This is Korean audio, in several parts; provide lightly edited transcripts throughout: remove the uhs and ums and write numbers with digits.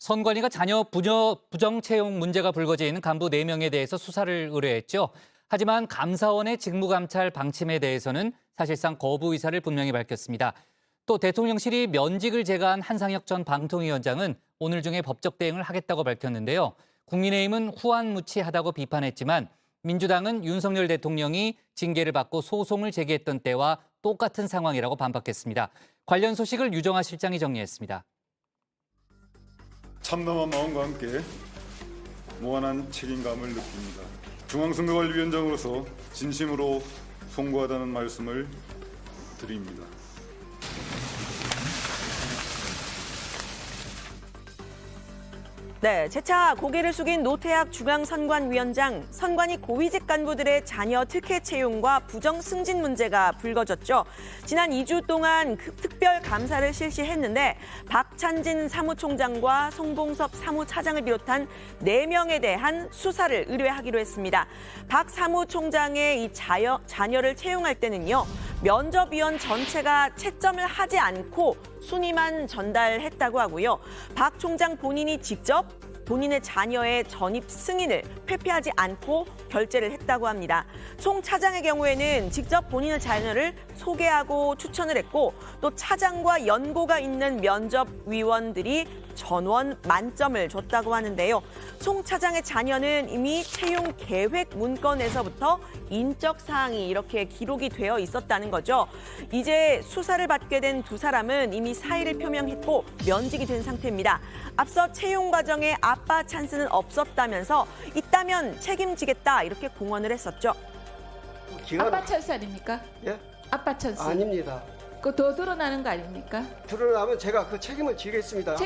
선관위가 자녀 부정 채용 문제가 불거진 간부 4명에 대해서 수사를 의뢰했죠. 하지만 감사원의 직무감찰 방침에 대해서는 사실상 거부 의사를 분명히 밝혔습니다. 또 대통령실이 면직을 제거한 한상혁 전 방통위원장은 오늘 중에 법적 대응을 하겠다고 밝혔는데요. 국민의힘은 후안무치하다고 비판했지만 민주당은 윤석열 대통령이 징계를 받고 소송을 제기했던 때와 똑같은 상황이라고 반박했습니다. 관련 소식을 유정아 실장이 정리했습니다. 참담한 마음과 함께 무한한 책임감을 느낍니다. 중앙선거관리위원장으로서 진심으로 송구하다는 말씀을 드립니다. 네, 재차 고개를 숙인 노태학 중앙선관위원장, 선관위 고위직 간부들의 자녀 특혜 채용과 부정 승진 문제가 불거졌죠. 지난 2주 동안 특별 감사를 실시했는데 박찬진 사무총장과 송봉섭 사무차장을 비롯한 4명에 대한 수사를 의뢰하기로 했습니다. 박 사무총장의 이 자녀를 채용할 때는요, 면접위원 전체가 채점을 하지 않고 순위만 전달했다고 하고요. 박 총장 본인이 직접 본인의 자녀의 전입 승인을 회피하지 않고 결재를 했다고 합니다. 송 차장의 경우에는 직접 본인의 자녀를 소개하고 추천을 했고 또 차장과 연고가 있는 면접위원들이 전원 만점을 줬다고 하는데요. 송 차장의 자녀는 이미 채용 계획 문건에서부터 인적 사항이 이렇게 기록이 되어 있었다는 거죠. 이제 수사를 받게 된 두 사람은 이미 사의를 표명했고 면직이 된 상태입니다. 앞서 채용 과정에 아빠 찬스는 없었다면서 있다면 책임지겠다 이렇게 공언을 했었죠. 아빠 찬스 아닙니까? 예? 아빠 찬스. 아닙니다. 그거 더 드러나는 거 아닙니까? 드러나면 제가 그 책임을 지겠습니다.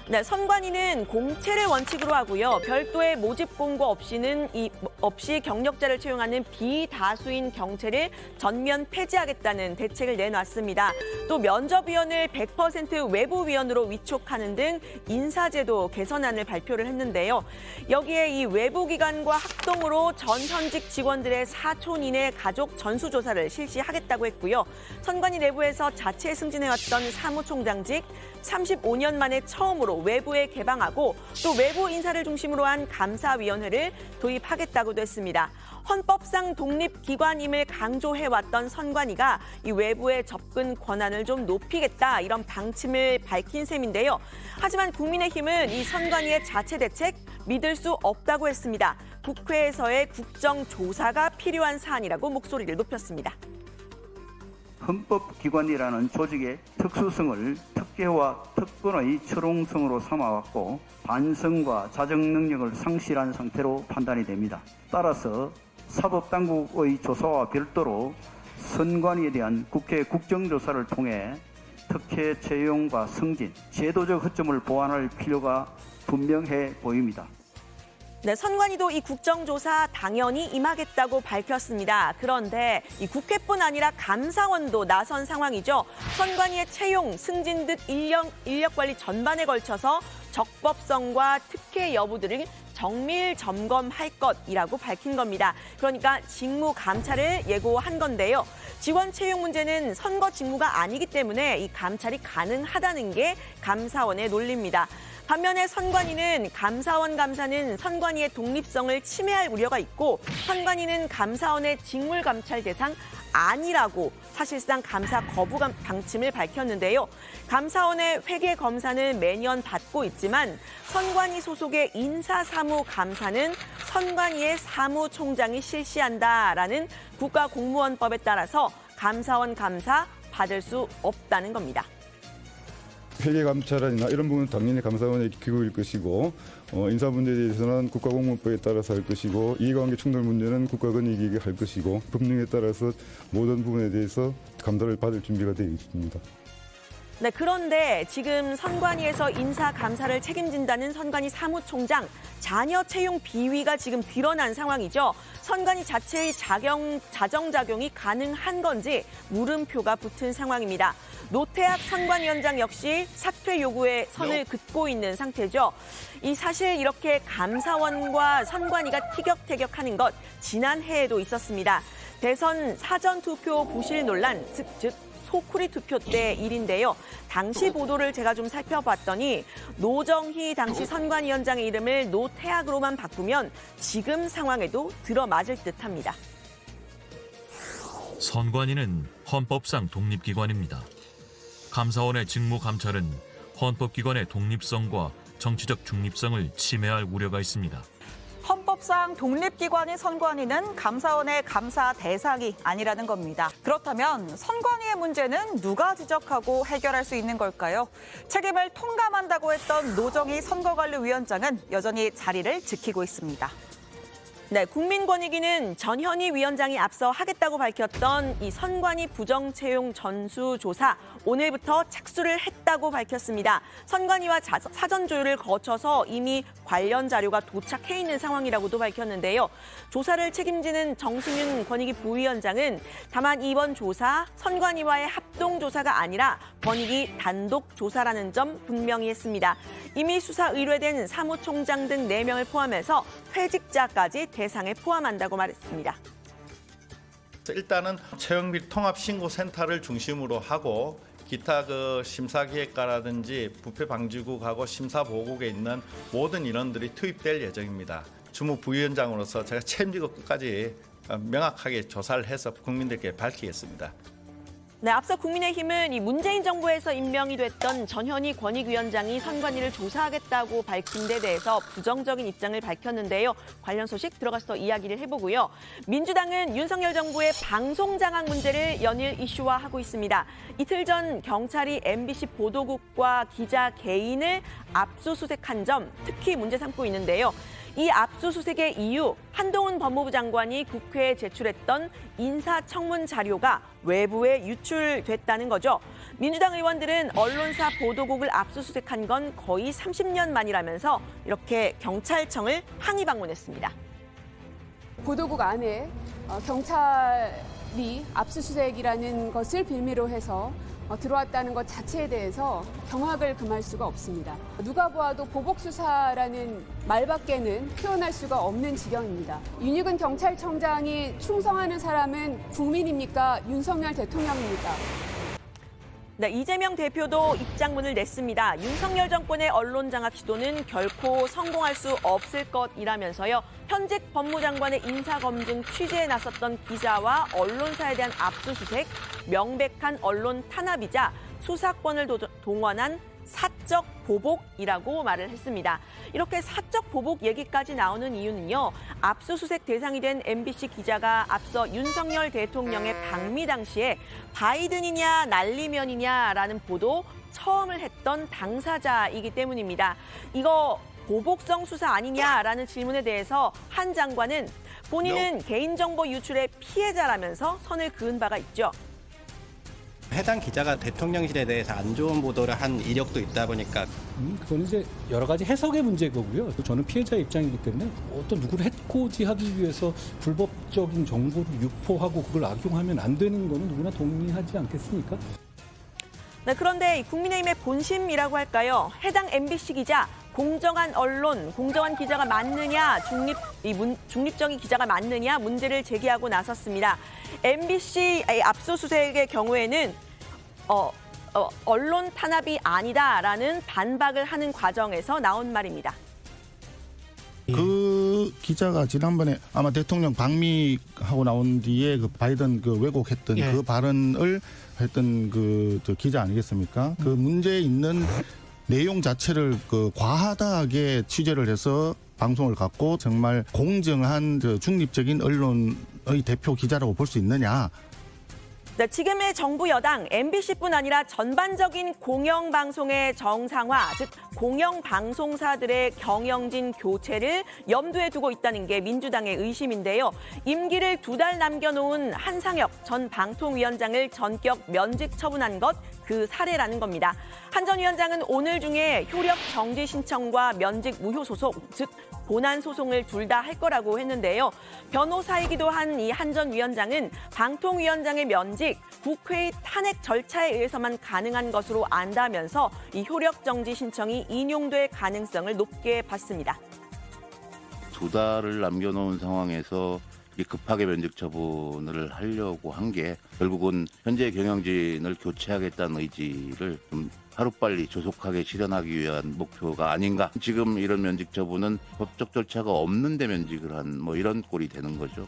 네, 선관위는 공채를 원칙으로 하고요. 별도의 모집 공고 없이 경력자를 채용하는 비다수인 경채를 전면 폐지하겠다는 대책을 내놨습니다. 또 면접위원을 100% 외부위원으로 위촉하는 등 인사제도 개선안을 발표를 했는데요. 여기에 이 외부기관과 합동으로 전 현직 직원들의 사촌 이내 가족 전수조사를 실시하겠다고 했고요. 선관위 내부에서 자체 승진해왔던 사무총장직 35년 만에 처음으로 외부에 개방하고 또 외부 인사를 중심으로 한 감사위원회를 도입하겠다고도 했습니다. 헌법상 독립기관임을 강조해왔던 선관위가 이 외부의 접근 권한을 좀 높이겠다 이런 방침을 밝힌 셈인데요. 하지만 국민의힘은 이 선관위의 자체 대책 믿을 수 없다고 했습니다. 국회에서의 국정조사가 필요한 사안이라고 목소리를 높였습니다. 헌법기관이라는 조직의 특수성을 특혜와 특권의 철옹성으로 삼아왔고 반성과 자정 능력을 상실한 상태로 판단이 됩니다. 따라서 사법당국의 조사와 별도로 선관위에 대한 국회 국정조사를 통해 특혜 채용과 승진, 제도적 허점을 보완할 필요가 분명해 보입니다. 네, 선관위도 이 국정조사 당연히 임하겠다고 밝혔습니다. 그런데 이 국회뿐 아니라 감사원도 나선 상황이죠. 선관위의 채용, 승진 등 인력 관리 전반에 걸쳐서 적법성과 특혜 여부들을 정밀 점검할 것이라고 밝힌 겁니다. 그러니까 직무 감찰을 예고한 건데요. 직원 채용 문제는 선거 직무가 아니기 때문에 이 감찰이 가능하다는 게 감사원의 논리입니다. 반면에 선관위는 감사원 감사는 선관위의 독립성을 침해할 우려가 있고 선관위는 감사원의 직물 감찰 대상 아니라고 사실상 감사 거부 방침을 밝혔는데요. 감사원의 회계 검사는 매년 받고 있지만 선관위 소속의 인사사무 감사는 선관위의 사무총장이 실시한다라는 국가공무원법에 따라서 감사원 감사 받을 수 없다는 겁니다. 회계 감찰이나 이런 부분은 당연히 감사원의 기구일 것이고 인사 문제에 대해서는 국가공무원법에 따라서 할 것이고 이해관계 충돌 문제는 국가권익위에 할 것이고 법령에 따라서 모든 부분에 대해서 감사를 받을 준비가 되어 있습니다. 네, 그런데 지금 선관위에서 인사 감사를 책임진다는 선관위 사무총장 자녀 채용 비위가 지금 드러난 상황이죠. 선관위 자체의 자정작용이 가능한 건지 물음표가 붙은 상황입니다. 노태학 선관위원장 역시 사퇴 요구에 선을 긋고 있는 상태죠. 이 사실 이렇게 감사원과 선관위가 티격태격하는 것 지난해에도 있었습니다. 대선 사전투표 부실 논란, 즉 소쿠리 투표 때 일인데요. 당시 보도를 제가 좀 살펴봤더니 노정희 당시 선관위원장의 이름을 노태악으로만 바꾸면 지금 상황에도 들어맞을 듯합니다. 선관위는 헌법상 독립기관입니다. 감사원의 직무감찰은 헌법기관의 독립성과 정치적 중립성을 침해할 우려가 있습니다. 헌법상 독립기관인 선관위는 감사원의 감사 대상이 아니라는 겁니다. 그렇다면 선관위의 문제는 누가 지적하고 해결할 수 있는 걸까요? 책임을 통감한다고 했던 노정희 선거관리위원장은 여전히 자리를 지키고 있습니다. 네, 국민권익위는 전현희 위원장이 앞서 하겠다고 밝혔던 이 선관위 부정채용 전수조사 오늘부터 착수를 했다고 밝혔습니다. 선관위와 사전 조율을 거쳐서 이미 관련 자료가 도착해 있는 상황이라고도 밝혔는데요. 조사를 책임지는 정승윤 권익위 부위원장은 다만 이번 조사 선관위와의 합동조사가 아니라 권익위 단독 조사라는 점 분명히 했습니다. 이미 수사 의뢰된 사무총장 등 4명을 포함해서 퇴직자까지 대상에 포함한다고 말했습니다. 일단은 채용 및 통합신고센터를 중심으로 하고 기타 심사기획과라든지 부패방지국하고 심사보고국에 있는 모든 인원들이 투입될 예정입니다. 주무부위원장으로서 제가 책임지고 끝까지 명확하게 조사를 해서 국민들께 밝히겠습니다. 네, 앞서 국민의힘은 이 문재인 정부에서 임명이 됐던 전현희 권익위원장이 선관위를 조사하겠다고 밝힌 데 대해서 부정적인 입장을 밝혔는데요. 관련 소식 들어가서 이야기를 해보고요. 민주당은 윤석열 정부의 방송 장악 문제를 연일 이슈화하고 있습니다. 이틀 전 경찰이 MBC 보도국과 기자 개인을 압수수색한 점 특히 문제 삼고 있는데요. 이 압수수색의 이유, 한동훈 법무부 장관이 국회에 제출했던 인사청문 자료가 외부에 유출됐다는 거죠. 민주당 의원들은 언론사 보도국을 압수수색한 건 거의 30년 만이라면서 이렇게 경찰청을 항의 방문했습니다. 보도국 안에 경찰이 압수수색이라는 것을 빌미로 해서 들어왔다는 것 자체에 대해서 경악을 금할 수가 없습니다. 누가 보아도 보복수사라는 말밖에는 표현할 수가 없는 지경입니다. 윤익은 경찰청장이 충성하는 사람은 국민입니까? 윤석열 대통령입니까? 네, 이재명 대표도 입장문을 냈습니다. 윤석열 정권의 언론 장악 시도는 결코 성공할 수 없을 것이라면서요. 현직 법무장관의 인사검증 취재에 나섰던 기자와 언론사에 대한 압수수색, 명백한 언론 탄압이자 수사권을 동원한 사적 보복이라고 말을 했습니다. 이렇게 사적 보복 얘기까지 나오는 이유는요. 압수수색 대상이 된 MBC 기자가 앞서 윤석열 대통령의 방미 당시에 바이든이냐 날리면이냐라는 보도 처음을 했던 당사자이기 때문입니다. 이거 보복성 수사 아니냐라는 질문에 대해서 한 장관은 본인은 개인정보 유출의 피해자라면서 선을 그은 바가 있죠. 해당 기자가 대통령실에 대해서 안 좋은 보도를 한 이력도 있다 보니까 그건 이제 여러 가지 해석의 문제거고요. 저는 피해자 입장이기 때문에 어떤 누구를 해코지하기 위해서 불법적인 정보를 유포하고 그걸 악용하면 안 되는 거는 누구나 동의하지 않겠습니까? 네, 그런데 국민의힘의 본심이라고 할까요? 해당 MBC 기자, 공정한 언론, 공정한 기자가 맞느냐, 중립적인 기자가 맞느냐 문제를 제기하고 나섰습니다. MBC 압수수색의 경우에는 언론 탄압이 아니다라는 반박을 하는 과정에서 나온 말입니다. 그 기자가 지난번에 아마 대통령 방미하고 나온 뒤에 그 바이든 그 왜곡했던 그 발언을 했던 그 기자 아니겠습니까? 그 문제 있는 내용 자체를 그 과하다하게 취재를 해서 방송을 갖고 정말 공정한 중립적인 언론의 대표 기자라고 볼 수 있느냐? 네, 지금의 정부 여당 MBC뿐 아니라 전반적인 공영방송의 정상화, 즉 공영방송사들의 경영진 교체를 염두에 두고 있다는 게 민주당의 의심인데요. 임기를 2달 남겨놓은 한상혁 전 방통위원장을 전격 면직 처분한 것 그 사례라는 겁니다. 한 전 위원장은 오늘 중에 효력 정지 신청과 면직 무효 소속, 즉 본안 소송을 둘 다 할 거라고 했는데요. 변호사이기도 한 이 한 전 위원장은 방통위원장의 면직, 국회의 탄핵 절차에 의해서만 가능한 것으로 안다면서 이 효력 정지 신청이 인용될 가능성을 높게 봤습니다. 2달을 남겨놓은 상황에서 급하게 면직 처분을 하려고 한 게 결국은 현재 경영진을 교체하겠다는 의지를 좀 하루빨리 조속하게 실현하기 위한 목표가 아닌가. 지금 이런 면직 처분은 법적 절차가 없는데 면직을 한 뭐 이런 꼴이 되는 거죠.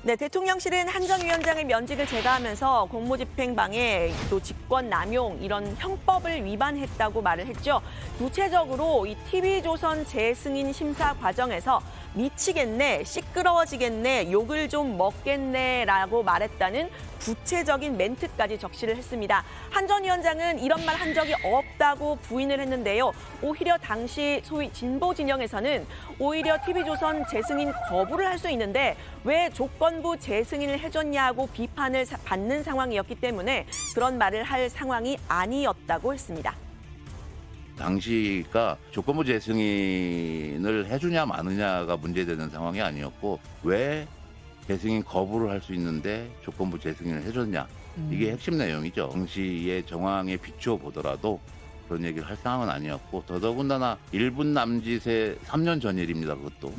네, 대통령실은 한 전 위원장의 면직을 제거하면서 공무집행방해, 또 직권남용 이런 형법을 위반했다고 말을 했죠. 구체적으로 이 TV조선 재승인 심사 과정에서 미치겠네, 시끄러워지겠네, 욕을 좀 먹겠네라고 말했다는 구체적인 멘트까지 적시를 했습니다. 한 전 위원장은 이런 말 한 적이 없다고 부인을 했는데요. 오히려 당시 소위 진보 진영에서는 오히려 TV조선 재승인 거부를 할 수 있는데 왜 조건부 재승인을 해줬냐고 비판을 받는 상황이었기 때문에 그런 말을 할 상황이 아니었다고 했습니다. 당시가 조건부 재승인을 해주냐 마느냐가 문제되는 상황이 아니었고 왜 재승인 거부를 할 수 있는데 조건부 재승인을 해줬냐. 이게 핵심 내용이죠. 당시의 정황에 비추어 보더라도 그런 얘기를 할 상황은 아니었고 더더군다나 1분 남짓의 3년 전 일입니다. 그것도.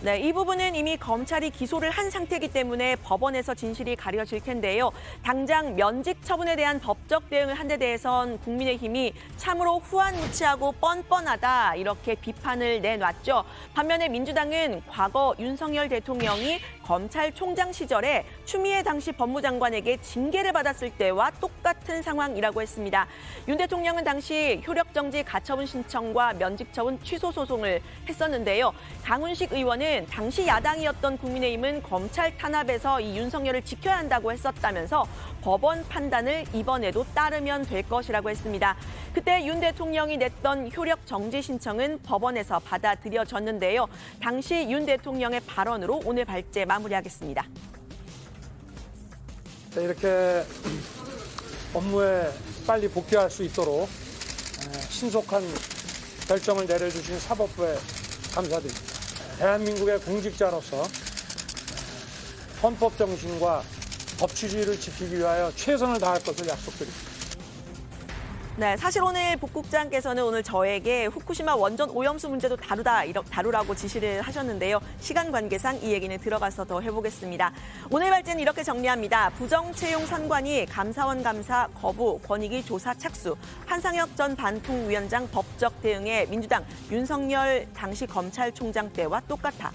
네, 이 부분은 이미 검찰이 기소를 한 상태이기 때문에 법원에서 진실이 가려질 텐데요. 당장 면직 처분에 대한 법적 대응을 한 데 대해선 국민의힘이 참으로 후안무치하고 뻔뻔하다 이렇게 비판을 내놨죠. 반면에 민주당은 과거 윤석열 대통령이 검찰총장 시절에 추미애 당시 법무장관에게 징계를 받았을 때와 똑같은 상황이라고 했습니다. 윤 대통령은 당시 효력정지 가처분 신청과 면직 처분 취소 소송을 했었는데요. 강훈식 의원은 당시 야당이었던 국민의힘은 검찰 탄압에서 이 윤석열을 지켜야 한다고 했었다면서 법원 판단을 이번에도 따르면 될 것이라고 했습니다. 그때 윤 대통령이 냈던 효력 정지 신청은 법원에서 받아들여졌는데요. 당시 윤 대통령의 발언으로 오늘 발제 마무리하겠습니다. 이렇게 업무에 빨리 복귀할 수 있도록 신속한 결정을 내려주신 사법부에 감사드립니다. 대한민국의 공직자로서 헌법 정신과 법치주의를 지키기 위하여 최선을 다할 것을 약속드립니다. 네, 사실 오늘 복국장께서는 오늘 저에게 후쿠시마 원전 오염수 문제도 다루라고 지시를 하셨는데요. 시간 관계상 이 얘기는 들어가서 더 해보겠습니다. 오늘 발제는 이렇게 정리합니다. 부정채용 선관위 감사원 감사 거부, 권익위 조사 착수, 한상혁 전 반통위원장 법적 대응에 민주당 윤석열 당시 검찰총장 때와 똑같아.